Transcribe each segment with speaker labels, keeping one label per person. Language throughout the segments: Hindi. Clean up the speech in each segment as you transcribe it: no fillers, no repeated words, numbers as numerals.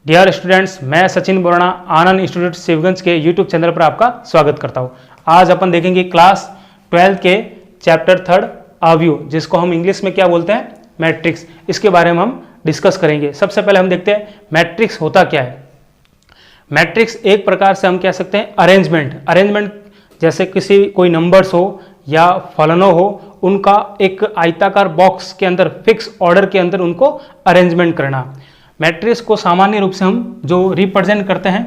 Speaker 1: डियर स्टूडेंट्स, मैं सचिन बोराना आनंद इंस्टीट्यूट शिवगंज के यूट्यूब चैनल पर आपका स्वागत करता हूं। आज अपन देखेंगे क्लास 12 के चैप्टर 3 अवयव, जिसको हम इंग्लिश में क्या बोलते हैं, मैट्रिक्स। इसके बारे में हम डिस्कस करेंगे। सबसे पहले हम देखते हैं मैट्रिक्स होता क्या है। मैट्रिक्स एक प्रकार से हम कह सकते हैं अरेंजमेंट जैसे कोई नंबर्स हो या फलनों हो, उनका एक आयताकार बॉक्स के अंदर फिक्स ऑर्डर के अंदर उनको अरेंजमेंट करना। मैट्रिक्स को सामान्य रूप से हम जो रिप्रेजेंट करते हैं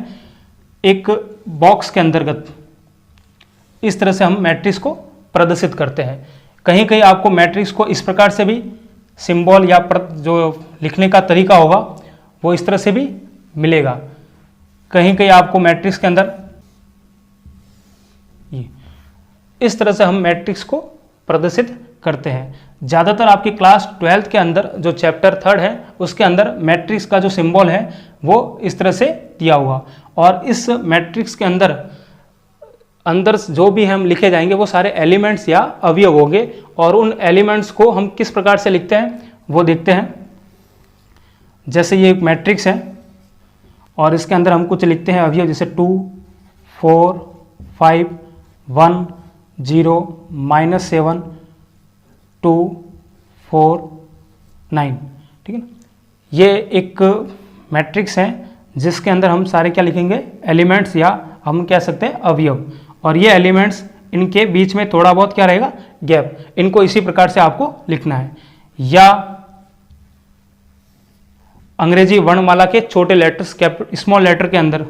Speaker 1: एक बॉक्स के अंतर्गत, इस तरह से हम मैट्रिक्स को प्रदर्शित करते हैं। कहीं कहीं आपको मैट्रिक्स को इस प्रकार से भी सिंबल या जो लिखने का तरीका होगा वो इस तरह से भी मिलेगा। कहीं कहीं आपको मैट्रिक्स के अंदर इस तरह से हम मैट्रिक्स को प्रदर्शित करते हैं। ज़्यादातर आपकी क्लास 12 के अंदर जो चैप्टर 3 है उसके अंदर मैट्रिक्स का जो सिंबल है वो इस तरह से दिया हुआ, और इस मैट्रिक्स के अंदर जो भी हम लिखे जाएंगे वो सारे एलिमेंट्स या अवयव होंगे, और उन एलिमेंट्स को हम किस प्रकार से लिखते हैं वो देखते हैं। जैसे ये एक मैट्रिक्स है और इसके अंदर हम कुछ लिखते हैं अवयव, जैसे 2, 4, 5, 1, 0, -7, 2, 4, 9, ठीक है ना। ये एक मैट्रिक्स है जिसके अंदर हम सारे क्या लिखेंगे, एलिमेंट्स या हम कह सकते हैं अवयव, और ये एलिमेंट्स इनके बीच में थोड़ा बहुत क्या रहेगा, गैप। इनको इसी प्रकार से आपको लिखना है। या अंग्रेजी वर्णमाला के छोटे लेटर्स स्मॉल लेटर के अंदर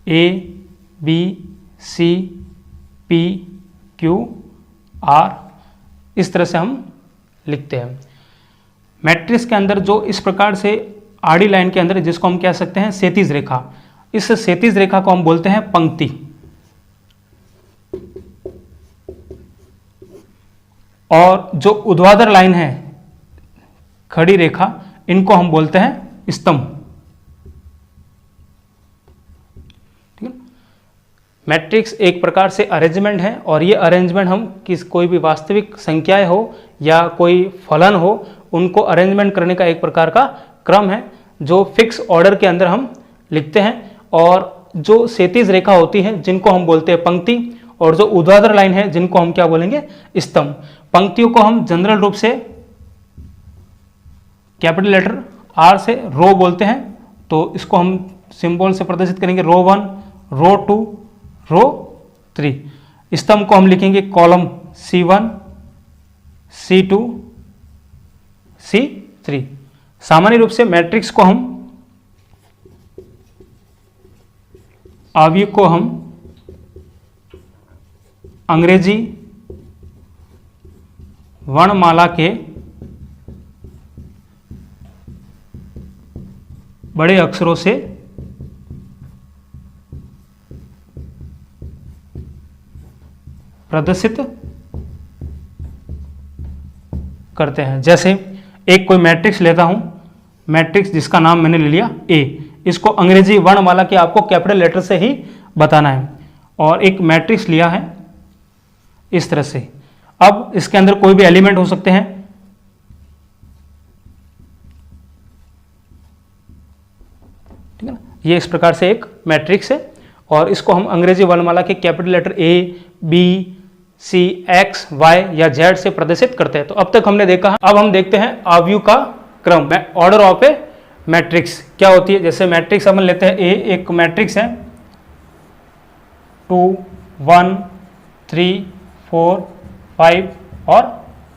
Speaker 1: A, B, C, P, Q, R, इस तरह से हम लिखते हैं। मैट्रिक्स के अंदर जो इस प्रकार से आड़ी लाइन के अंदर, जिसको हम कह सकते हैं क्षैतिज रेखा, इस क्षैतिज रेखा को हम बोलते हैं पंक्ति, और जो ऊर्ध्वाधर लाइन है खड़ी रेखा, इनको हम बोलते हैं स्तंभ। ठीक है। मैट्रिक्स एक प्रकार से अरेंजमेंट है, और ये अरेंजमेंट हम कोई भी वास्तविक संख्याएं हो या कोई फलन हो, उनको अरेंजमेंट करने का एक प्रकार का क्रम है जो फिक्स ऑर्डर के अंदर हम लिखते हैं। और जो क्षैतिज रेखा होती है जिनको हम बोलते हैं पंक्ति, और जो ऊर्ध्वाधर लाइन है जिनको हम क्या बोलेंगे, स्तंभ। पंक्तियों को हम जनरल रूप से कैपिटल लेटर R से रो बोलते हैं, तो इसको हम सिंबल से प्रदर्शित करेंगे, रो 1, रो 2, रो 3। स्तंभ को हम लिखेंगे कॉलम C1, C2, C3। सामान्य रूप से मैट्रिक्स को हम अवयव को हम अंग्रेजी वर्णमाला के बड़े अक्षरों से प्रदर्शित करते हैं। जैसे एक कोई मैट्रिक्स लेता हूं, मैट्रिक्स जिसका नाम मैंने ले लिया A, इसको अंग्रेजी वर्णमाला के आपको कैपिटल लेटर से ही बताना है, और एक मैट्रिक्स लिया है इस तरह से। अब इसके अंदर कोई भी एलिमेंट हो सकते हैं, ठीक है ना। ये इस प्रकार से एक मैट्रिक्स है, और इसको हम अंग्रेजी वर्णमाला के capital letter A, B, C, X, Y या Z से प्रदर्शित करते हैं। तो अब तक हमने देखा है। अब हम देखते हैं अवयव का क्रम, ऑर्डर ऑफ ए मैट्रिक्स क्या होती है। जैसे मैट्रिक्स हम लेते हैं A, एक मैट्रिक्स है 2, 1, 3, 4, 5 और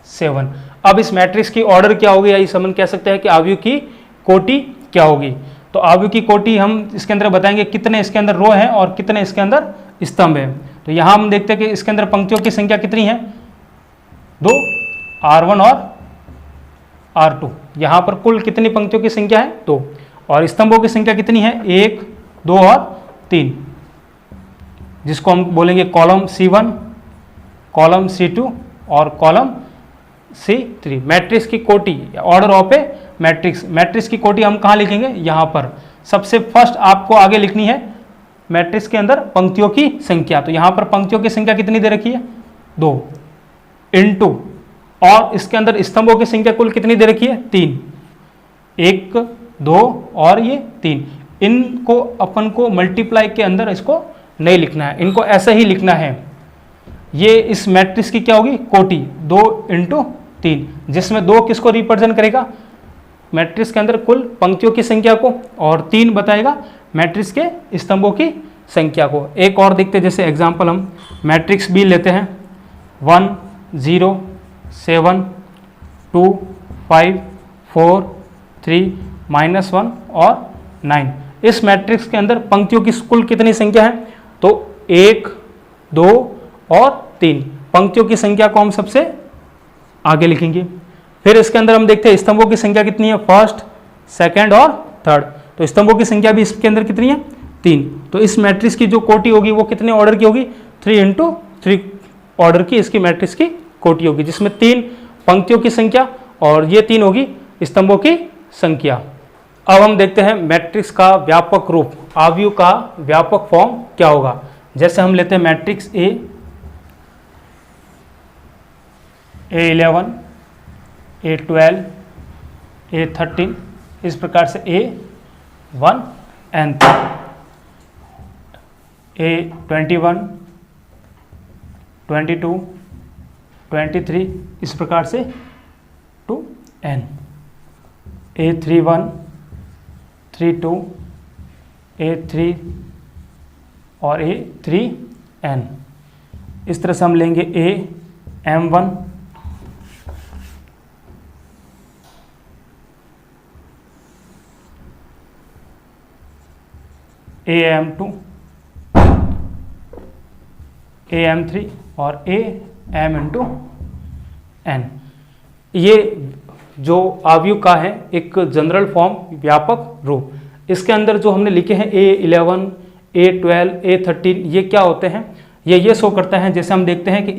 Speaker 1: 7। अब इस मैट्रिक्स की ऑर्डर क्या होगी, या इस हम कह सकते हैं कि अवयव की कोटि क्या होगी। तो अवयव की कोटि हम इसके अंदर बताएंगे कितने इसके अंदर रो हैं और कितने इसके अंदर स्तंभ है। तो यहाँ हम देखते हैं कि इसके अंदर पंक्तियों की संख्या कितनी है, 2, R1 और R2। यहाँ पर कुल कितनी पंक्तियों की संख्या है, 2, और स्तंभों की संख्या कितनी है, 1, 2 और 3, जिसको हम बोलेंगे कॉलम C1, कॉलम C2 और कॉलम C3। मैट्रिक्स की कोटि, ऑर्डर ऑफ ए मैट्रिक्स की कोटि हम कहाँ लिखेंगे, यहाँ पर। सबसे फर्स्ट आपको आगे लिखनी है मैट्रिक्स के अंदर पंक्तियों की संख्या। तो यहाँ पर पंक्तियों की संख्या कितनी दे रखी है, 2 इंटू, और इसके अंदर स्तंभों की संख्या कुल कितनी दे रखी है, 3। 1, 2 और ये 3, इनको अपन को मल्टीप्लाई के अंदर इसको नहीं लिखना है, इनको ऐसे ही लिखना है। ये इस मैट्रिक्स की क्या होगी, कोटि, 2 × 3, जिसमें 2 किसको रिप्रेजेंट करेगा, मैट्रिक्स के अंदर कुल पंक्तियों की संख्या को, और 3 बताएगा मैट्रिक्स के स्तंभों की संख्या को। एक और देखते हैं, जैसे एग्जांपल हम मैट्रिक्स बी लेते हैं, 1 0 7 2 5 4 3 -1 और 9। इस मैट्रिक्स के अंदर पंक्तियों की कुल कितनी संख्या है, तो 1 2 और 3 पंक्तियों की संख्या को हम सबसे आगे लिखेंगे। फिर इसके अंदर हम देखते हैं स्तंभों की संख्या कितनी है, फर्स्ट, सेकंड और थर्ड। तो स्तंभों की संख्या भी इसके अंदर कितनी है, 3। तो इस मैट्रिक्स की जो कोटि होगी वो कितने ऑर्डर की होगी, 3 × 3 ऑर्डर की इसकी मैट्रिक्स की कोटि होगी, जिसमें 3 पंक्तियों की संख्या और ये 3 होगी स्तंभों की संख्या। अब हम देखते हैं मैट्रिक्स का व्यापक रूप, आव्यूह का व्यापक फॉर्म क्या होगा। जैसे हम लेते हैं मैट्रिक्स A11 A12 A13, इस प्रकार से A1 N A21 22 23, इस प्रकार से to N, A31 32 A3 और A3N। इस तरह से हम लेंगे AM1 AM2 AM3 और AM × N। ये जो आव्यूह का है एक जनरल फॉर्म, व्यापक रूप। इसके अंदर जो हमने लिखे हैं A11 A12 A13, ये क्या होते हैं, ये शो करता है। जैसे हम देखते हैं कि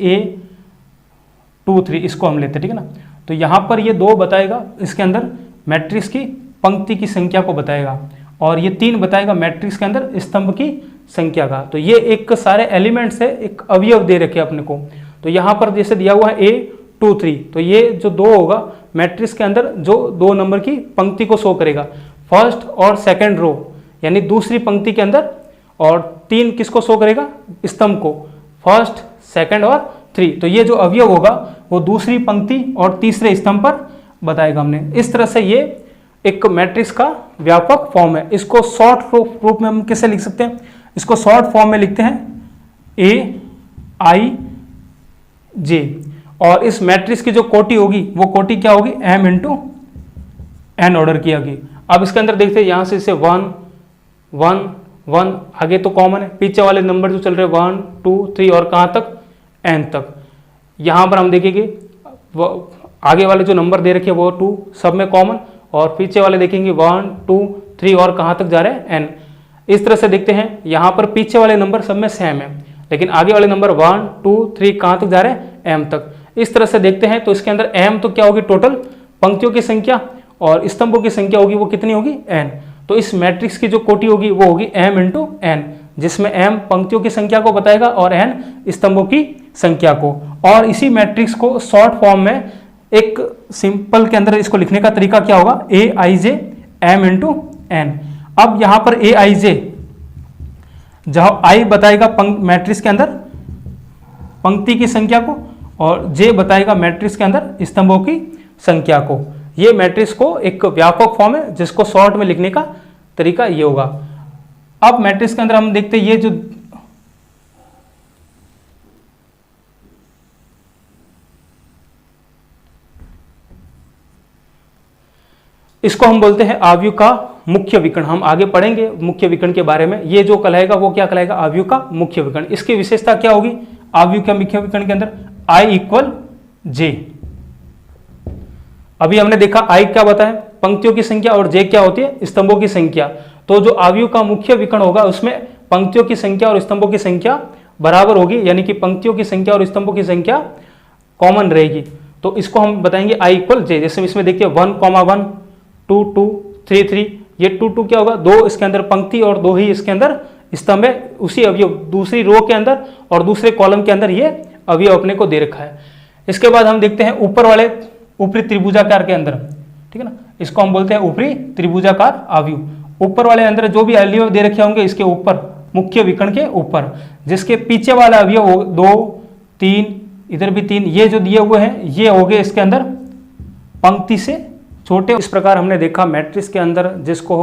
Speaker 1: A23 इसको हम लेते हैं, ठीक है ना। तो यहाँ पर ये 2 बताएगा इसके अंदर मैट्रिक्स की पंक्ति की संख्या को बताएगा, और ये 3 बताएगा मैट्रिक्स के अंदर स्तंभ की संख्या का। तो ये एक सारे एलिमेंट्स है, एक अवयव दे रखे अपने को। तो यहाँ पर जैसे दिया हुआ है A23, तो ये जो 2 होगा मैट्रिक्स के अंदर जो 2 नंबर की पंक्ति को शो करेगा, फर्स्ट और सेकंड रो यानी दूसरी पंक्ति के अंदर, और 3 किसको शो करेगा, स्तंभ को, फर्स्ट सेकंड और 3। तो ये जो अवयव होगा वो दूसरी पंक्ति और तीसरे स्तंभ पर बताएगा हमने। इस तरह से ये एक मैट्रिक्स का व्यापक फॉर्म है। इसको शॉर्ट रूप में हम कैसे लिख सकते हैं, इसको शॉर्ट फॉर्म में लिखते हैं AIJ, और इस मैट्रिक्स की जो कोटि होगी वो कोटि क्या होगी, M × N ऑर्डर की होगी। अब इसके अंदर देखते हैं, यहाँ से इसे 1 1 1 आगे तो कॉमन है, पीछे वाले नंबर जो चल रहे हैं 1 2 3 और कहाँ तक, N तक। यहाँ पर हम देखेंगे वो आगे वाले जो नंबर दे रखे हैं वो 2 सब में कॉमन, और पीछे वाले देखेंगे 1 2 3 और कहाँ तक जा रहे हैं, N। इस तरह से देखते हैं, यहाँ पर पीछे वाले नंबर सब में सेम है, लेकिन आगे वाले नंबर 1 2 3 कहाँ तक जा रहे हैं, M तक। इस तरह से देखते हैं, तो इसके अंदर M तो क्या होगी, टोटल पंक्तियों की संख्या, और स्तंभों की संख्या होगी वो कितनी होगी, N। तो इस मैट्रिक्स की जो कोटि होगी वो होगी M × N, जिसमें M पंक्तियों की संख्या को बताएगा और N स्तंभों की संख्या को। और इसी मैट्रिक्स को शॉर्ट फॉर्म में एक सिंपल के अंदर इसको लिखने का तरीका क्या होगा, AIJ M × N। अब यहाँ पर AIJ, जहाँ I बताएगा मैट्रिक्स के अंदर पंक्ति की संख्या को, और J बताएगा मैट्रिक्स के अंदर स्तंभों की संख्या को। ये मैट्रिक्स को एक व्यापक फॉर्म है, जिसको शॉर्ट में लिखने का तरीका ये होगा। अब मैट्रिक्स के अंदर हम देखते हैं, ये जो इसको हम बोलते हैं आव्यूह का मुख्य विकर्ण। हम आगे पढ़ेंगे मुख्य विकर्ण के बारे में। ये जो कहलाएगा वो क्या कहलाएगा, आव्यूह का मुख्य विकर्ण। इसकी विशेषता क्या होगी आव्यूह का मुख्य विकर्ण के अंदर, I = J। अभी हमने देखा I क्या बताया, पंक्तियों की संख्या, और J क्या होती है, स्तंभों की संख्या। तो जो आव्यूह का मुख्य विकर्ण होगा उसमें पंक्तियों की संख्या और स्तंभों की संख्या बराबर होगी, यानी कि पंक्तियों की संख्या और स्तंभों की संख्या कॉमन रहेगी। तो इसको हम बताएंगे I = J। जैसे इसमें देखिए 1, 1 2 2 3 3, ये 2 2 क्या होगा, 2 इसके अंदर पंक्ति और 2 ही इसके अंदर स्तंभ है। उसी अवयव दूसरी रो के अंदर और दूसरे कॉलम के अंदर ये अवयव अपने को दे रखा है। इसके बाद हम देखते हैं ऊपर वाले ऊपरी त्रिभुजाकार के अंदर, ठीक है ना। इसको हम बोलते हैं ऊपरी त्रिभुजाकार अवयव। ऊपर वाले अंदर जो भी अवयव दे रखे होंगे इसके ऊपर, मुख्य विकर्ण के ऊपर, जिसके पीछे वाला अवयव 2 3, इधर भी 3, ये जो दिए हुए हैं ये हो गए इसके अंदर पंक्ति से छोटे। इस प्रकार हमने देखा मैट्रिक्स के अंदर, जिसको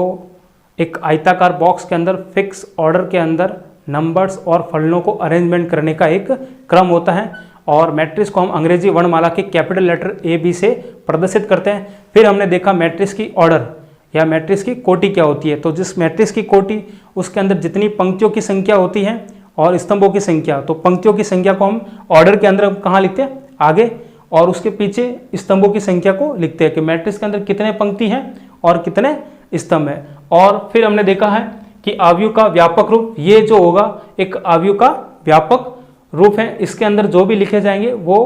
Speaker 1: एक आयताकार बॉक्स के अंदर फिक्स ऑर्डर के अंदर नंबर्स और फलनों को अरेंजमेंट करने का एक क्रम होता है, और मैट्रिक्स को हम अंग्रेजी वर्णमाला के कैपिटल लेटर ए बी से प्रदर्शित करते हैं। फिर हमने देखा मैट्रिक्स की ऑर्डर या मैट्रिक्स की कोटि क्या होती है। तो जिस मैट्रिक्स की कोटि, उसके अंदर जितनी पंक्तियों की संख्या होती है और स्तंभों की संख्या, तो पंक्तियों की संख्या को हम ऑर्डर के अंदर कहाँ लिखते हैं, आगे, और उसके पीछे स्तंभों की संख्या को लिखते हैं कि मैट्रिक्स के अंदर कितने पंक्ति हैं और कितने स्तंभ हैं। और फिर हमने देखा है कि अवयव का व्यापक रूप, ये जो होगा एक अवयव का व्यापक रूप है, इसके अंदर जो भी लिखे जाएंगे वो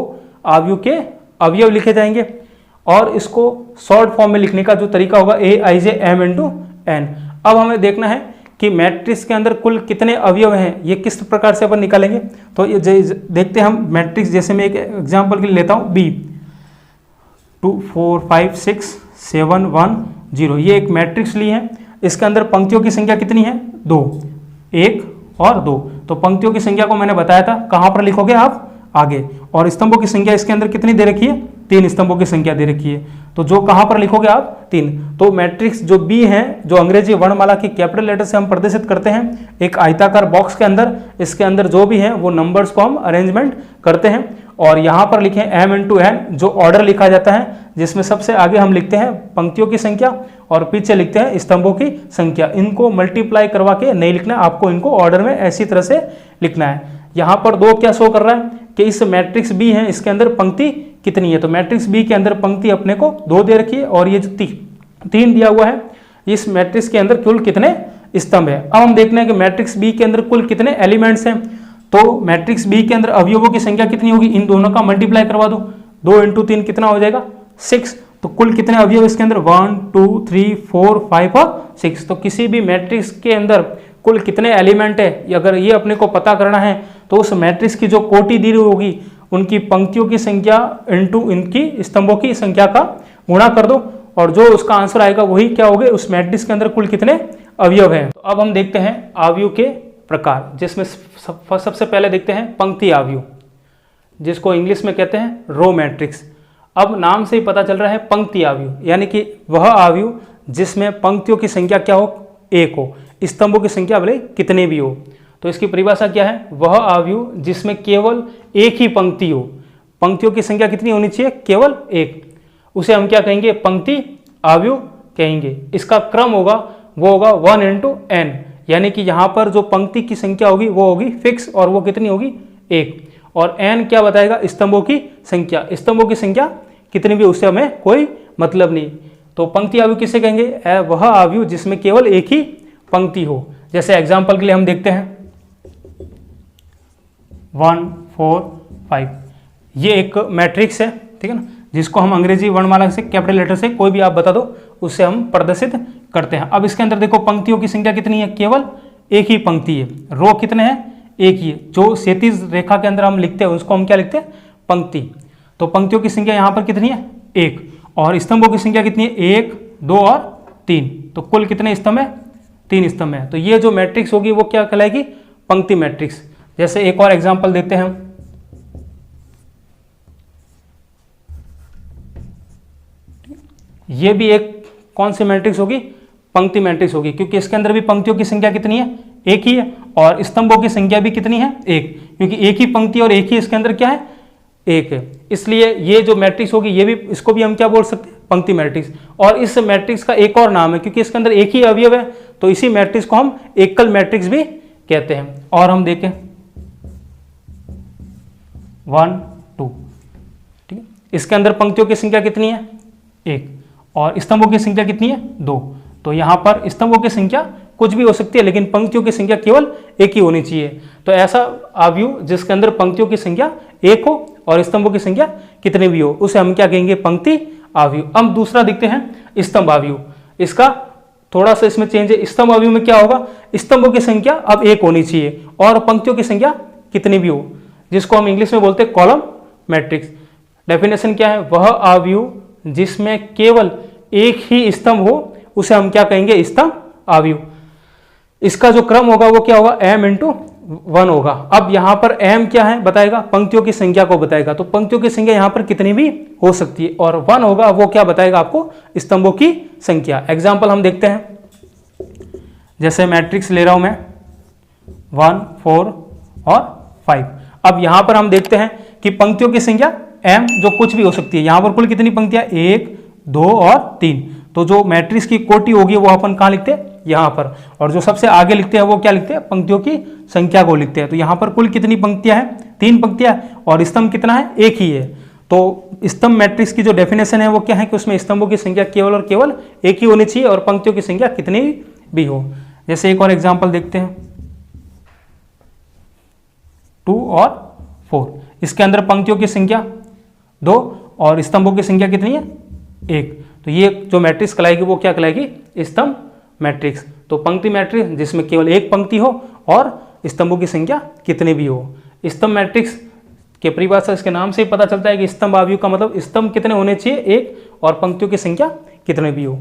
Speaker 1: अवयव के अवयव लिखे जाएंगे, और इसको शॉर्ट फॉर्म में लिखने का जो तरीका होगा AIJM×N। अब हमें देखना है कि मैट्रिक्स के अंदर कुल कितने अवयव हैं, ये किस प्रकार से अपन निकालेंगे। तो ये देखते हैं हम मैट्रिक्स, जैसे मैं एक एग्जांपल के लिए लेता हूँ B 2 4 5 6 7 1 0, ये एक मैट्रिक्स ली है। इसके अंदर पंक्तियों की संख्या कितनी है, 2, 1 और 2। तो पंक्तियों की संख्या को मैंने बताया था, कहाँ पर लिखोगे आप, आगे, और स्तंभों की संख्या इसके अंदर कितनी दे रखी है, 3 स्तंभों की संख्या दे रखी है। तो जो कहाँ पर लिखोगे आप, 3। तो मैट्रिक्स जो बी है, जो अंग्रेजी वर्णमाला की कैपिटल लेटर से हम प्रदर्शित करते हैं एक आयताकार बॉक्स के अंदर, इसके अंदर जो भी है वो नंबर्स को हम अरेंजमेंट करते हैं, और यहाँ पर लिखें M×N, जो ऑर्डर लिखा जाता है, जिसमें सबसे आगे हम लिखते हैं पंक्तियों की संख्या और पीछे लिखते हैं स्तंभों की संख्या। इनको मल्टीप्लाई करवा के नहीं लिखना, आपको इनको ऑर्डर में ऐसी तरह से लिखना है। यहाँ पर 2 क्या शो कर रहा है कि इस मैट्रिक्स बी है, इसके अंदर पंक्ति कितनी है। तो मैट्रिक्स बी के अंदर पंक्ति अपने को 2 दे रखी है, और ये जो 3 दिया हुआ है, इस मैट्रिक्स के अंदर कुल कितने स्तंभ है। अब हम देखना है कि मैट्रिक्स बी के अंदर कुल कितने एलिमेंट्स हैं। तो मैट्रिक्स बी के अंदर अवयवों की संख्या कितनी होगी, इन दोनों का मल्टीप्लाई करवा दो, 2 × 3 कितना हो जाएगा, 6। तो कुल कितने अवयव इसके अंदर, 1 2 3 4 5 और 6। तो किसी भी मैट्रिक्स के अंदर कुल कितने एलिमेंट है, अगर ये अपने को पता करना है, तो उस मैट्रिक्स की जो कोटि दी होगी उनकी पंक्तियों की संख्या इनटू इनकी स्तंभों की संख्या का गुणा कर दो, और जो उसका आंसर आएगा वही क्या होगा, उस मैट्रिक्स के अंदर कुल कितने अवयव हैं। तो अब हम देखते हैं अवयव के प्रकार, जिसमें सबसे पहले देखते हैं पंक्ति अवयव, जिसको इंग्लिश में कहते हैं रो मैट्रिक्स। अब नाम से ही पता चल रहा है पंक्ति अवयव, यानी कि वह अवयव जिसमें पंक्तियों की संख्या क्या हो, 1 हो, स्तंभों की संख्या भले कितने भी हो। तो इसकी परिभाषा क्या है, वह अवयव जिसमें केवल एक ही पंक्ति हो, पंक्तियों की संख्या कितनी होनी चाहिए, केवल 1, उसे हम क्या कहेंगे, पंक्ति अवयव कहेंगे। इसका क्रम होगा वो होगा 1×N, यानी कि यहाँ पर जो पंक्ति की संख्या होगी वो होगी फिक्स, और वो कितनी होगी, 1, और N क्या बताएगा, स्तंभों की संख्या। स्तंभों की संख्या कितनी भी उससे हमें कोई मतलब नहीं। तो पंक्ति अवयव किसे कहेंगे, वह अवयव जिसमें केवल एक ही पंक्ति हो। जैसे एग्जाम्पल के लिए हम देखते हैं 1 4 5, ये एक मैट्रिक्स है, ठीक है ना, जिसको हम अंग्रेजी वर्णमाला से कैपिटल लेटर से कोई भी आप बता दो उससे हम प्रदर्शित करते हैं। अब इसके अंदर देखो पंक्तियों की संख्या कितनी है, केवल एक ही पंक्ति है। रो कितने हैं, एक ही है। जो क्षैतिज रेखा के अंदर हम लिखते हैं उसको हम क्या लिखते हैं, पंक्ति। तो पंक्तियों की संख्या यहाँ पर कितनी है, 1, और स्तंभों की संख्या कितनी है, 1 2 और 3। तो कुल कितने स्तंभ है, 3 स्तंभ है। तो ये जो मैट्रिक्स होगी वो क्या कहलाएगी, पंक्ति मैट्रिक्स। जैसे एक और एग्जाम्पल देखते हैं हम, ये भी एक कौन सी मैट्रिक्स होगी, पंक्ति मैट्रिक्स होगी, क्योंकि इसके अंदर भी पंक्तियों की संख्या कितनी है, एक ही है, और स्तंभों की संख्या भी कितनी है, 1, क्योंकि एक ही पंक्ति और एक ही इसके अंदर क्या है, 1 है। इसलिए ये जो मैट्रिक्स होगी ये भी, इसको भी हम क्या बोल सकते हैं, पंक्ति मैट्रिक्स। और इस मैट्रिक्स का एक और नाम है, क्योंकि इसके अंदर एक ही अवयव है, तो इसी मैट्रिक्स को हम एकल मैट्रिक्स भी कहते हैं। और हम देखें 1 2, ठीक है, इसके अंदर पंक्तियों की संख्या कितनी है, 1, और स्तंभों की संख्या कितनी है, 2। तो यहाँ पर स्तंभों की संख्या कुछ भी हो सकती है, लेकिन पंक्तियों की संख्या केवल एक ही होनी चाहिए। तो ऐसा अवयव जिसके अंदर पंक्तियों की संख्या 1 हो और स्तंभों की संख्या कितने भी हो, उसे हम क्या कहेंगे, पंक्ति अवयव। अब दूसरा देखते हैं स्तंभ अवयव। इसका थोड़ा सा इसमें चेंज है। स्तंभ अवयव में क्या होगा, स्तंभों की संख्या अब 1 होनी चाहिए और पंक्तियों की संख्या कितनी भी हो, जिसको हम इंग्लिश में बोलते हैं कॉलम मैट्रिक्स। डेफिनेशन क्या है, वह अवयव जिसमें केवल एक ही स्तंभ हो उसे हम क्या कहेंगे, स्तंभ अवयव। इसका जो क्रम होगा वो क्या होगा, m इंटू 1 होगा। अब यहां पर m क्या है बताएगा, पंक्तियों की संख्या को बताएगा। तो पंक्तियों की संख्या यहां पर कितनी भी हो सकती है, और 1 होगा वो क्या बताएगा आपको, स्तंभों की संख्या। एग्जाम्पल हम देखते हैं, जैसे मैट्रिक्स ले रहा हूं मैं 1, 4 और 5। अब यहां पर हम देखते हैं कि पंक्तियों की संख्या m जो कुछ भी हो सकती है। यहां पर कुल कितनी पंक्तियां, 1, 2 और 3। तो जो मैट्रिक्स की कोटि होगी वो अपन कहां लिखते हैं, यहां पर। और जो सबसे आगे लिखते हैं वो क्या लिखते हैं, पंक्तियों की संख्या को लिखते हैं। तो यहां पर कुल कितनी पंक्तियां हैं, 3 पंक्तियां, और स्तंभ कितना है, एक ही है। तो स्तंभ मैट्रिक्स की जो डेफिनेशन है वो क्या है कि उसमें स्तंभों की संख्या केवल और केवल एक ही होनी चाहिए, और पंक्तियों की संख्या कितनी भी हो। जैसे एक और एग्जाम्पल देखते हैं, 2 और 4। इसके अंदर पंक्तियों की संख्या 2 और स्तंभों की संख्या कितनी है, 1। तो ये जो मैट्रिक्स कहलाएगी वो क्या कहलाएगी, स्तंभ मैट्रिक्स। तो पंक्ति मैट्रिक्स जिसमें केवल एक पंक्ति हो और स्तंभों की संख्या कितनी भी हो। स्तंभ मैट्रिक्स के परिभाषा इसके नाम से ही पता चलता है कि स्तंभ अवयव का मतलब स्तंभ कितने होने चाहिए, एक, और पंक्तियों की संख्या कितने भी हो।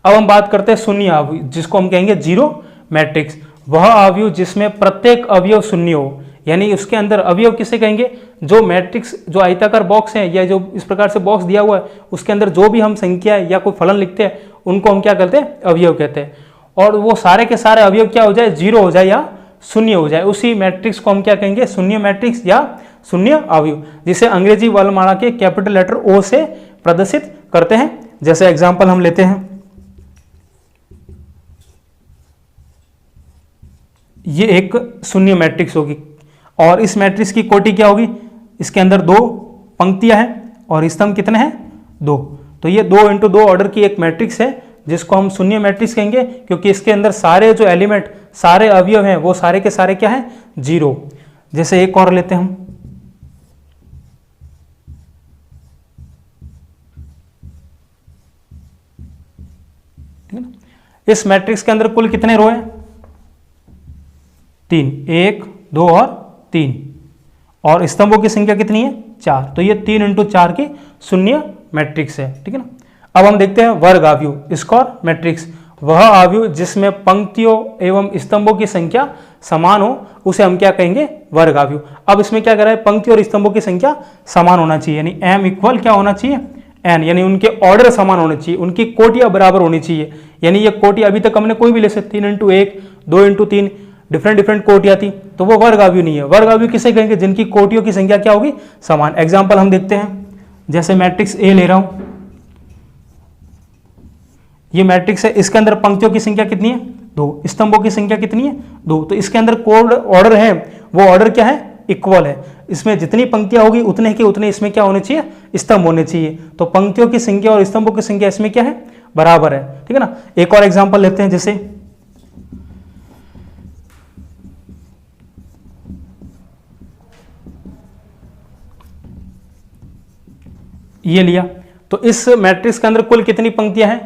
Speaker 1: अब हम बात करते हैं शून्य अवयव, जिसको हम कहेंगे जीरो मैट्रिक्स। वह अवयव जिसमें प्रत्येक अवयव शून्य हो, यानी उसके अंदर अवयव किसे कहेंगे, जो मैट्रिक्स जो आयताकार बॉक्स है या जो इस प्रकार से बॉक्स दिया हुआ है उसके अंदर जो भी हम संख्या या कोई फलन लिखते हैं उनको हम क्या कहते हैं, अवयव कहते हैं। और वो सारे के सारे अवयव क्या हो जाए, जीरो हो जाए या शून्य हो जाए, उसी मैट्रिक्स को हम क्या कहेंगे, शून्य मैट्रिक्स या शून्य अवयव, जिसे अंग्रेजी वर्णमाला के कैपिटल लेटर ओ से प्रदर्शित करते हैं। जैसे एग्जाम्पल हम लेते हैं, ये एक शून्य मैट्रिक्स होगी और इस मैट्रिक्स की कोटि क्या होगी, इसके अंदर 2 पंक्तियां हैं और स्तंभ कितने हैं, 2। तो ये 2 इंटू 2 ऑर्डर की एक मैट्रिक्स है जिसको हम शून्य मैट्रिक्स कहेंगे, क्योंकि इसके अंदर सारे जो एलिमेंट, सारे अवयव हैं वो सारे के सारे क्या हैं, 0। जैसे एक और लेते हैं हम, ठीक है ना। इस मैट्रिक्स के अंदर कुल कितने रो हैं, 3, 1, 2 और 3, और स्तंभों की संख्या कितनी है, 4। तो ये 3 इंटू 4 की शून्य मैट्रिक्स है, ठीक है ना। अब हम देखते हैं वर्ग अवयव, स्क्वायर मैट्रिक्स। वह अवयव जिसमें पंक्तियों एवं स्तंभों की संख्या समान हो उसे हम क्या कहेंगे, वर्ग अवयव। अब इसमें क्या कर रहा है, पंक्ति और स्तंभों की संख्या समान होना चाहिए, यानी m इक्वल क्या होना चाहिए, n, यानी उनके ऑर्डर समान होने चाहिए, उनकी कोटियां बराबर होनी चाहिए। यानी ये कोटि अभी तक हमने कोई भी ले सकते, 3 इंटू 1, 2 इंटू 3, डिफरेंट कोटियां थी, तो वो वर्ग अवयव नहीं है। वर्ग अवयव किसे कहेंगे, जिनकी कोटियों की संख्या क्या होगी, समान। एग्जाम्पल हम देखते हैं, जैसे मैट्रिक्स ए ले रहा हूं, ये मैट्रिक्स है, इसके अंदर पंक्तियों की संख्या कितनी है, 2, स्तंभों की संख्या कितनी है, 2। तो इसके अंदर कोड ऑर्डर है, वो ऑर्डर क्या है, इक्वल है। इसमें जितनी पंक्तियां होगी उतने के उतने इसमें क्या होने चाहिए, स्तंभ होने चाहिए। तो पंक्तियों की संख्या और स्तंभों की संख्या इसमें क्या है, बराबर है, ठीक है ना। एक और एग्जाम्पल लेते हैं, जैसे ये लिया, तो इस मैट्रिक्स के अंदर कुल कितनी पंक्तियां हैं,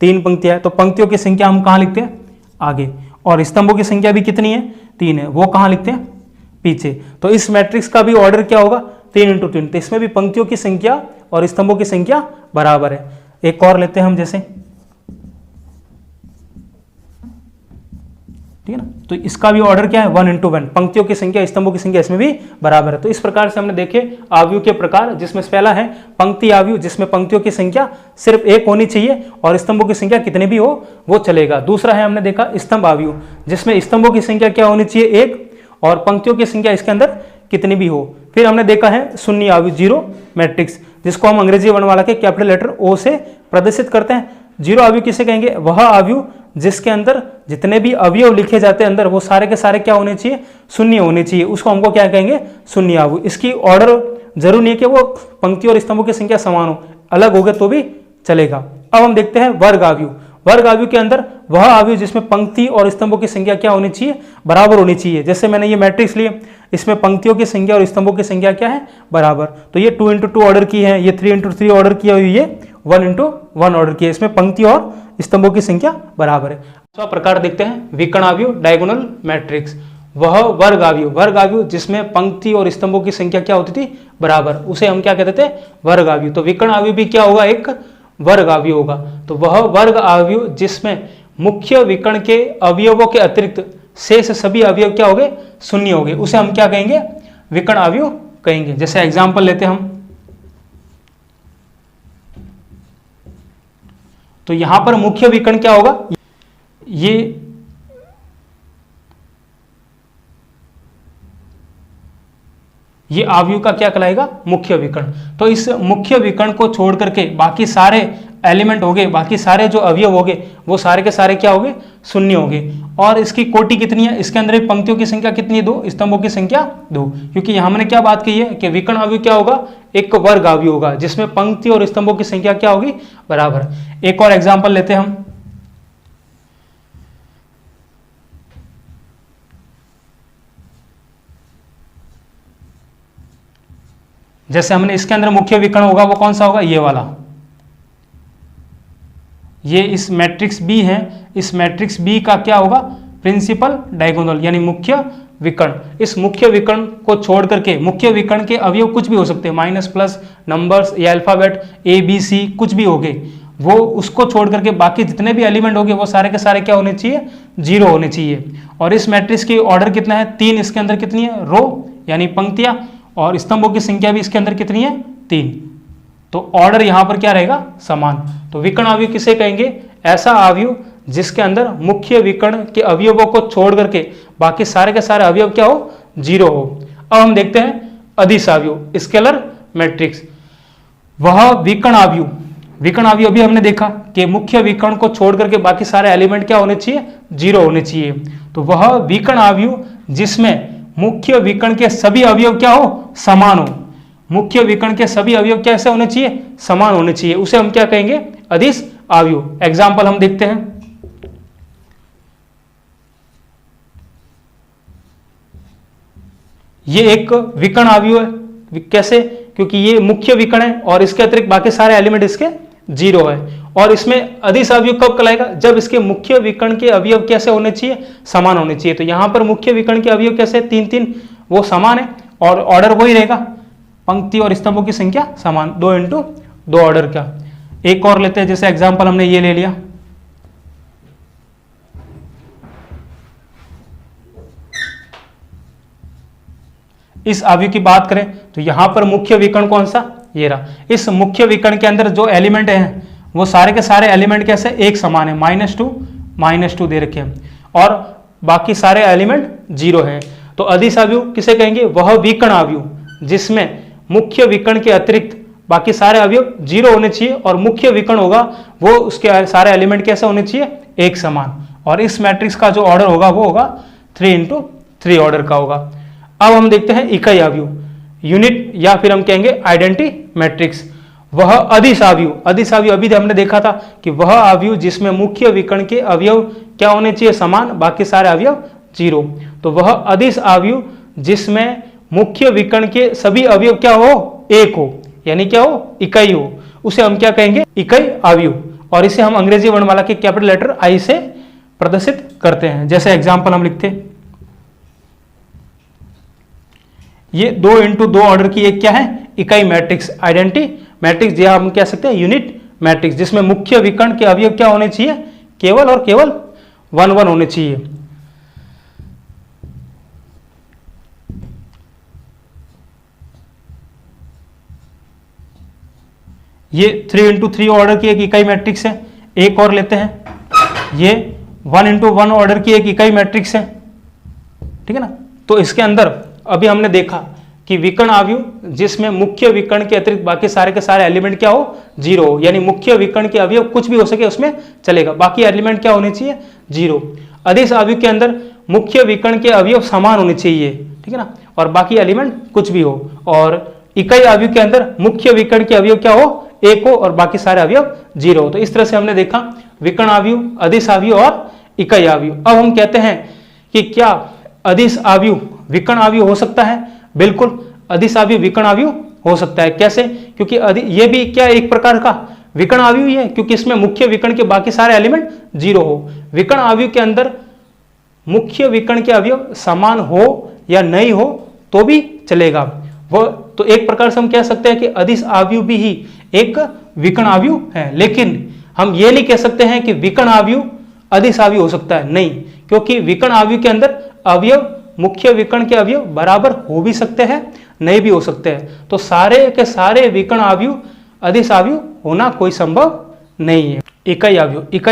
Speaker 1: 3 पंक्तियां हैं। तो पंक्तियों की संख्या हम कहां लिखते हैं, आगे, और स्तंभों की संख्या भी कितनी है, 3 है, वो कहां लिखते हैं, पीछे। तो इस मैट्रिक्स का भी ऑर्डर क्या होगा, 3 इंटू 3। तो इसमें भी पंक्तियों की संख्या और स्तंभों की संख्या बराबर है। एक और लेते हैं हम, जैसे, ठीक है ना। तो इसका भी ऑर्डर क्या है, 1 इंटू 1, पंक्तियों की संख्या स्तंभों की संख्या इसमें भी बराबर है। तो इस प्रकार से हमने देखे अवयव के प्रकार, जिसमें पहला है पंक्ति अवयव, जिसमें पंक्तियों की संख्या सिर्फ 1 होनी चाहिए और स्तंभों की संख्या कितनी भी हो वो चलेगा। दूसरा है, हमने देखा स्तंभ अवयव, जिसमें स्तंभों की संख्या क्या होनी चाहिए, 1, और पंक्तियों की संख्या इसके अंदर कितनी भी हो। फिर हमने देखा है शून्य अवयव, जीरो मैट्रिक्स, जिसको हम अंग्रेजी वर्णमाला के कैपिटल लेटर ओ से प्रदर्शित करते हैं। जीरो अवयव किसे कहेंगे, वह अवयव जिसके अंदर जितने भी अवयव लिखे जाते हैं अंदर, वो सारे के सारे क्या होने चाहिए, शून्य होने चाहिए, उसको हमको क्या कहेंगे, शून्य अवयव। इसकी ऑर्डर जरूर नहीं है कि वो पंक्ति और स्तंभों की संख्या समान हो, अलग हो गए तो भी चलेगा। अब हम देखते हैं वर्ग अवयव। वर्ग अवयव के अंदर वह अवयव जिसमें पंक्ति और स्तंभों की संख्या क्या होनी चाहिए, बराबर होनी चाहिए। जैसे मैंने ये मैट्रिक्स लिए, इसमें पंक्तियों की संख्या और स्तंभों की संख्या क्या है, बराबर। तो ये 2 इंटू 2 ऑर्डर की है, ये 3 इंटू 3 ऑर्डर किया हुई, ये 1 इंटू 1 ऑर्डर की है। इसमें पंक्ति और स्तंभों की संख्या बराबर है। दूसरा प्रकार देखते हैं विकर्ण अवयव, डायगोनल मैट्रिक्स। वह वर्ग अवयव, वर्ग अवयव जिसमें पंक्ति और स्तंभों की संख्या क्या होती थी, बराबर, उसे हम क्या कहते थे, वर्ग अवयव। तो विकर्ण अवयव भी क्या होगा, एक वर्ग अवयव होगा। तो वह वर्ग अवयव जिसमें मुख्य विकर्ण के अवयवों के अतिरिक्त शेष सभी अवयव क्या हो गए, शून्य हो गए, उसे हम क्या कहेंगे, विकर्ण अवयव कहेंगे। जैसे एग्जांपल लेते हैं हम, तो यहां पर मुख्य विकर्ण क्या होगा, ये अवयव का क्या कहलाएगा, मुख्य विकर्ण। तो इस मुख्य विकर्ण को छोड़ करके बाकी सारे एलिमेंट हो गए, बाकी सारे जो अवयव हो गए वो सारे के सारे क्या हो गए, शून्य हो गए। और इसकी कोटि कितनी है, इसके अंदर पंक्तियों की संख्या कितनी है, 2, स्तंभों की संख्या 2, क्योंकि यहां हमने क्या बात की है कि विकर्ण अवयव क्या होगा, एक वर्ग अवयव होगा जिसमें पंक्ति और स्तंभों की संख्या क्या होगी, बराबर। एक और एग्जाम्पल लेते हैं हम, जैसे हमने इसके अंदर मुख्य विकर्ण होगा वो कौन सा होगा, ये वाला, ये इस मैट्रिक्स बी है, इस मैट्रिक्स बी का क्या होगा, प्रिंसिपल डायगोनल यानी मुख्य विकर्ण। इस मुख्य विकर्ण को छोड़ करके मुख्य विकर्ण के अवयव कुछ भी हो सकते हैं, माइनस प्लस नंबर्स या अल्फाबेट ए बी सी कुछ भी हो गए, वो उसको छोड़ करके बाकी जितने भी एलिमेंट होंगे वो सारे के सारे क्या होने चाहिए, 0 होने चाहिए। और इस मैट्रिक्स की ऑर्डर कितना है, 3, इसके अंदर कितनी है, रो यानी पंक्तियां, और स्तंभों की संख्या भी इसके अंदर कितनी है, 3। तो ऑर्डर यहां पर क्या रहेगा, समान। तो विकर्ण अवयव किसे कहेंगे, ऐसा अवयव जिसके अंदर मुख्य विकर्ण के अवयवों को छोड़ करके बाकी सारे के सारे अवयव क्या हो, 0 हो। अब हम देखते हैं अदिश अवयव, स्केलर मैट्रिक्स। वह विकर्ण अवयव, विकर्ण अवयव भी हमने देखा कि मुख्य विकर्ण को छोड़ करके बाकी सारे एलिमेंट क्या होने चाहिए, 0 होने चाहिए। तो वह विकर्ण अवयव जिसमें मुख्य विकर्ण के सभी अवयव क्या हो, समान हो, मुख्य विकर्ण के सभी अवयव कैसे होने चाहिए, समान होने चाहिए, उसे हम क्या कहेंगे, अदिश अवयव। एग्जाम्पल हम देखते हैं, ये एक विकर्ण अवयव है, कैसे, क्योंकि ये मुख्य विकर्ण है और इसके अतिरिक्त बाकी सारे एलिमेंट इसके 0 है। और इसमें अदिश अवयव कब कहलाएगा, जब इसके मुख्य विकर्ण के अवयव कैसे होने चाहिए, समान होने चाहिए। तो यहां पर मुख्य विकर्ण के अवयव कैसे, 3 3, वो समान है और ऑर्डर वही रहेगा, पंक्ति और स्तंभों की संख्या समान, 2 × 2 ऑर्डर का। एक और लेते हैं, जैसे एग्जांपल हमने ये ले लिया, इस अवयव की बात करें तो यहां पर मुख्य विकर्ण कौन सा, ये रहा। इस मुख्य विकर्ण के अंदर जो एलिमेंट हैं वो सारे के सारे एलिमेंट कैसे, एक समान है, -2 दे रखे हैं और बाकी सारे एलिमेंट 0 हैं। तो अदिश अवयव किसे कहेंगे, वह विकर्ण अवयव जिसमें मुख्य विकर्ण के अतिरिक्त बाकी सारे अवयव 0 होने चाहिए और मुख्य विकर्ण होगा वो उसके सारे एलिमेंट कैसे होने चाहिए, एक समान। और इस मैट्रिक्स का जो ऑर्डर होगा वो होगा 3 × 3 ऑर्डर का होगा। अब हम देखते हैं इकाई अवयव, यूनिट या फिर हम कहेंगे आइडेंटिटी मैट्रिक्स। वह अदिश अवयव, अदिश अवयव अभी हमने देखा था कि वह अवयव जिसमें मुख्य विकर्ण के अवयव क्या होने चाहिए, समान, बाकी सारे अवयव 0। तो वह अदिश अवयव जिसमें मुख्य विकर्ण के सभी अवयव क्या हो, एक हो, यानी क्या हो, इकाई हो, उसे हम क्या कहेंगे, इकाई अवयव। और इसे हम अंग्रेजी वर्णमाला के कैपिटल लेटर आई से प्रदर्शित करते हैं। जैसे एग्जाम्पल हम लिखते हैं, ये 2 × 2 ऑर्डर की एक क्या है, इकाई मैट्रिक्स, आइडेंटिटी मैट्रिक्स, या हम कह सकते हैं यूनिट मैट्रिक्स, जिसमें मुख्य विकर्ण के अवयव क्या होने चाहिए, केवल और केवल 1 1 होने चाहिए। ये 3 × 3 ऑर्डर की एक इकाई मैट्रिक्स है। एक और लेते हैं, ये 1 × 1 ऑर्डर की एक इकाई मैट्रिक्स है, ठीक है ना। तो इसके अंदर अभी हमने देखा कि विकर्ण अवयव जिसमें मुख्य विकर्ण के अतिरिक्त बाकी सारे के सारे एलिमेंट क्या हो, 0 हो, यानी मुख्य विकर्ण के अवयव कुछ भी हो सके उसमें चलेगा, बाकी एलिमेंट क्या होने चाहिए, 0। अदिश अवयव के अंदर मुख्य विकर्ण के अवयव समान होने चाहिए, ठीक है ना, और बाकी एलिमेंट कुछ भी हो। और इकाई अवयव के अंदर मुख्य विकर्ण के अवयव क्या हो, एक हो और बाकी सारे अवयव 0 हो। तो इस तरह से हमने देखा विकर्ण अवयव, अदिश अवयव और इकाई अवयव। अब हम कहते हैं कि क्या अदिश अवयव विकर्ण अवयव हो सकता है, बिल्कुल अदिश अवयव विकर्ण अवयव हो सकता है। कैसे, क्योंकि ये भी क्या एक प्रकार का विकर्ण अवयव ही है, क्योंकि इसमें मुख्य विकर्ण के बाकी सारे एलिमेंट 0 हो। विकर्ण अवयव के अंदर मुख्य विकर्ण के अवयव समान हो या नहीं हो तो भी चलेगा, वो तो एक प्रकार से हम कह सकते हैं कि अदिश अवयव भी ही एक विकर्ण अवयव है। लेकिन हम ये नहीं कह सकते हैं कि विकर्ण आव्यूह अदिश आव्यूह हो सकता है, नहीं, क्योंकि विकर्ण आव्यूह के अंदर अवयव मुख्य विकर्ण के अवयव बराबर हो भी सकते हैं, नहीं भी हो सकते हैं। तो सारे के सारे विकर्ण आव्यूह अदिश आव्यूह होना कोई संभव नहीं है। इकाई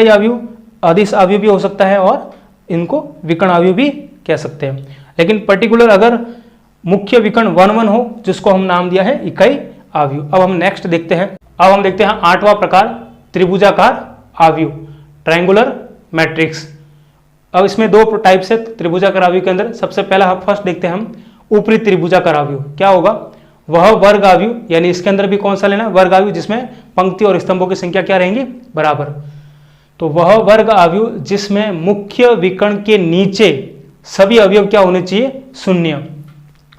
Speaker 1: आव्यूह अदिश आव्यूह भी हो सकता है और इनको विकर्ण आव्यूह भी कह सकते हैं। लेकिन पर्टिकुलर अगर मुख्य विकर्ण 1 1 हो, जिसको हम नाम दिया है इकाई आव्यूह। अब हम नेक्स्ट देखते हैं। अब हम देखते हैं 8वां प्रकार त्रिभुजाकार आव्यूह, ट्रायंगुलर मैट्रिक्स। अब इसमें 2 टाइप्स है त्रिभुजाकार आव्यूह के अंदर। सबसे पहला हम फर्स्ट देखते हैं हम ऊपरी त्रिभुजाकार आव्यूह। क्या होगा? वह वर्ग आव्यूह, यानी इसके अंदर भी कौन सा लेना? वर्ग आव्यूह, जिसमें पंक्ति और स्तंभों की संख्या क्या रहेंगी? बराबर। तो वह वर्ग आव्यूह जिसमें मुख्य विकर्ण के नीचे सभी अवयव क्या होने चाहिए? शून्य,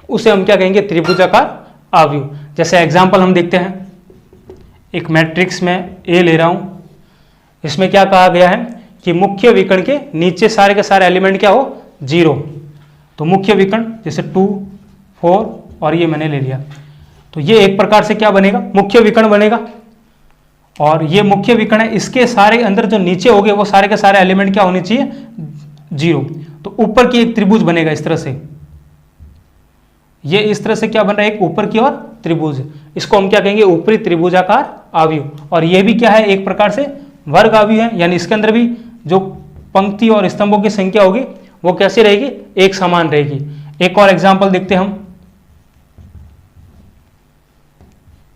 Speaker 1: उसे हम क्या कहेंगे? त्रिभुजाकार आव्यूह। जैसे एग्जाम्पल हम देखते हैं, एक मैट्रिक्स में ए ले रहा हूं, इसमें क्या कहा गया है कि मुख्य विकर्ण के नीचे सारे के सारे एलिमेंट क्या हो? 0। तो मुख्य विकर्ण जैसे 2 4 और ये मैंने ले लिया, तो ये एक प्रकार से क्या बनेगा? मुख्य विकर्ण बनेगा। और ये मुख्य विकर्ण है, इसके सारे अंदर जो नीचे हो गए वो सारे के सारे एलिमेंट क्या होने चाहिए? 0। तो ऊपर की एक त्रिभुज बनेगा इस तरह से। ये इस तरह से क्या बन रहा है? एक ऊपर की ओर त्रिभुज। इसको हम क्या कहेंगे? ऊपरी त्रिभुजाकार आव्यूह। और ये भी क्या है? एक प्रकार से वर्ग आव्यूह है, यानी इसके अंदर भी जो पंक्ति और स्तंभों की संख्या होगी वो कैसी रहेगी? एक समान रहेगी। एक और एग्जांपल देखते हैं हम,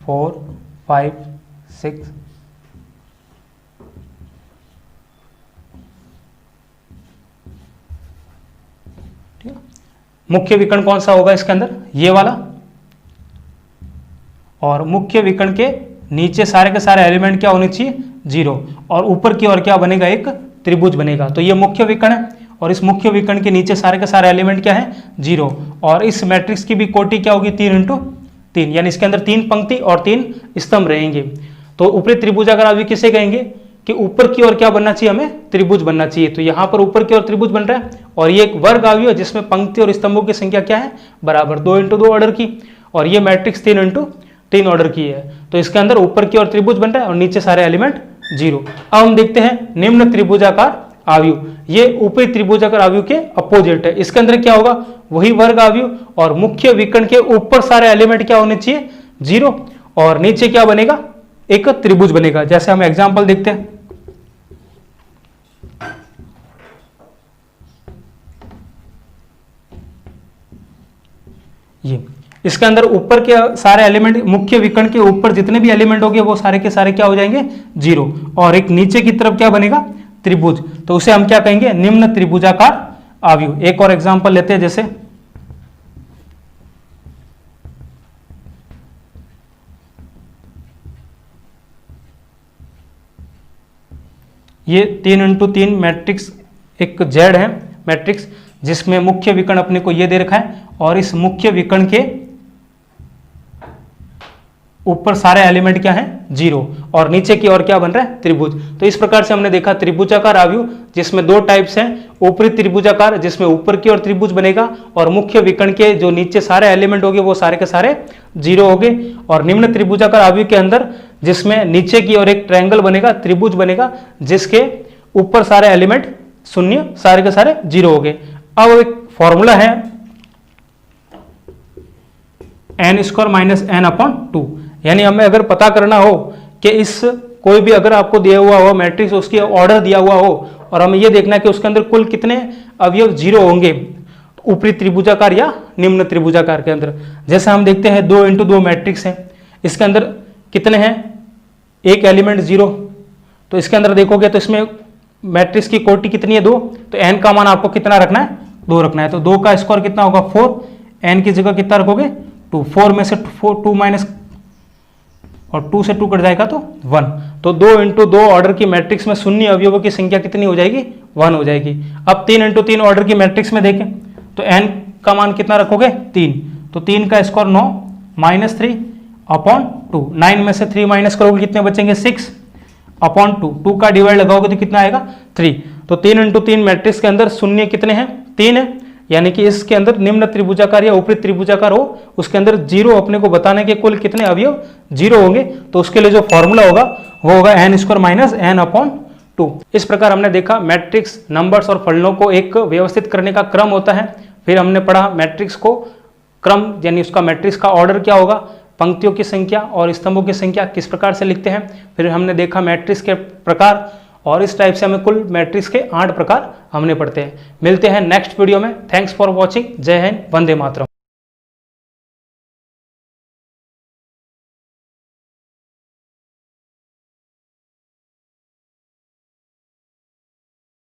Speaker 1: 4 5 6 मुख्य विकर्ण कौन सा होगा इसके अंदर? ये वाला। और मुख्य विकर्ण के नीचे सारे के सारे एलिमेंट क्या होने चाहिए? 0। और ऊपर की ओर क्या बनेगा? एक त्रिभुज बनेगा। तो ये मुख्य विकर्ण है और इस मुख्य विकर्ण के नीचे सारे के सारे एलिमेंट क्या है? 0। और इस मैट्रिक्स की भी कोटि क्या होगी? 3 × 3, यानी इसके अंदर 3 पंक्ति और 3 स्तंभ रहेंगे। तो ऊपरी त्रिभुजाकार आव्यूह किसे कहेंगे? कि ऊपर की ओर क्या बनना चाहिए? हमें त्रिभुज बनना चाहिए। तो यहाँ पर ऊपर की ओर त्रिभुज बन रहा है और ये एक वर्ग आव्यूह है जिसमें पंक्ति और स्तंभों की संख्या क्या है? बराबर, 2 × 2 ऑर्डर की। और ये मैट्रिक्स 3 × 3 ऑर्डर की है। तो इसके अंदर ऊपर की ओर त्रिभुज बन रहा है और नीचे सारे एलिमेंट 0। अब हम देखते हैं निम्न त्रिभुजाकार आव्यूह। ये ऊपरी त्रिभुजाकार आव्यूह के अपोजिट है। इसके अंदर क्या होगा? वही वर्ग आव्यूह और मुख्य विकर्ण के ऊपर सारे एलिमेंट क्या होने चाहिए? 0। और नीचे क्या बनेगा? एक त्रिभुज बनेगा। जैसे हम एग्जांपल देखते हैं, ये इसके अंदर ऊपर के सारे एलिमेंट, मुख्य विकर्ण के ऊपर जितने भी एलिमेंट होंगे वो सारे के सारे क्या हो जाएंगे? 0। और एक नीचे की तरफ क्या बनेगा? त्रिभुज। तो उसे हम क्या कहेंगे? निम्न त्रिभुजाकार आव्यूह। एक और एग्जांपल लेते हैं, जैसे ये 3 × 3 मैट्रिक्स एक जेड है मैट्रिक्स, जिसमें मुख्य विकर्ण अपने को ये दे रखा है और इस मुख्य विकर्ण के ऊपर सारे एलिमेंट क्या है? 0। और नीचे की ओर क्या बन रहा है? त्रिभुज। तो इस प्रकार से हमने देखा त्रिभुजाकार आव्यूह, जिसमें 2 टाइप्स हैं। ऊपरी त्रिभुजाकार, जिसमें ऊपर की ओर त्रिभुज बनेगा और मुख्य विकर्ण के जो नीचे सारे एलिमेंट होंगे वो सारे के सारे 0 होंगे। और निम्न त्रिभुजाकार आव्यूह के अंदर जिसमें नीचे की ओर एक ट्रायंगल बनेगा, त्रिभुज बनेगा, जिसके ऊपर सारे एलिमेंट 0, सारे के सारे 0 हो गए। अब एक फॉर्मूला है n² - n/2, यानी हमें अगर पता करना हो कि इस कोई भी अगर आपको दिया हुआ हो मैट्रिक्स, उसकी ऑर्डर दिया हुआ हो और हमें यह देखना है कि उसके अंदर कुल कितने अवयव 0 होंगे ऊपरी त्रिभुजाकार या निम्न त्रिभुजाकार के अंदर। जैसे हम देखते हैं 2 × 2 मैट्रिक्स है, इसके अंदर कितने हैं? एक एलिमेंट 0। तो इसके अंदर देखोगे तो इसमें मैट्रिक्स की कोटि कितनी है? 2। तो n का मान आपको कितना रखना है? 2 रखना है। तो 2 का स्क्वायर कितना होगा? 4। n की जगह कितना रखोगे? 2। 4 में से 2 माइनस और 2 से 2 कट जाएगा तो 1। तो 2 × 2 ऑर्डर की मैट्रिक्स में शून्य अवयवों की संख्या कितनी हो जाएगी? 1 हो जाएगी। अब 3 × 3 ऑर्डर की मैट्रिक्स में देखें तो n का मान कितना रखोगे? 3। तो 3 का स्क्वायर 9 - 3/2। 9 में से 3 माइनस करोगे कितने बचेंगे? 6/2। 2 का डिवाइड लगाओगे तो कितना आएगा? 3। तो 3 × 3 मैट्रिक्स के अंदर शून्य कितने हैं? 3 है। यानी कि इसके अंदर निम्न त्रिभुजाकार या ऊपरी त्रिभुजाकार हो, उसके अंदर जीरो अपने को बताने के कुल कितने अवयव जीरो होंगे, तो उसके लिए जो फॉर्मूला होगा वो होगा n square minus n upon 2। इस प्रकार हमने देखा मैट्रिक्स नंबर्स और फलनों को एक व्यवस्थित करने का क्रम होता है। फिर हमने पढ़ा मैट्रिक्स को क्रम यानी उसका मैट्रिक्स का ऑर्डर क्या होगा, पंक्तियों की संख्या और स्तंभों की संख्या किस प्रकार से लिखते हैं। फिर हमने देखा मैट्रिक्स के प्रकार, और इस टाइप से हमें कुल मैट्रिक्स के 8 प्रकार हमने पढ़ते हैं। मिलते हैं नेक्स्ट वीडियो में। Thanks for watching. जय हिंद, वंदे मातरम।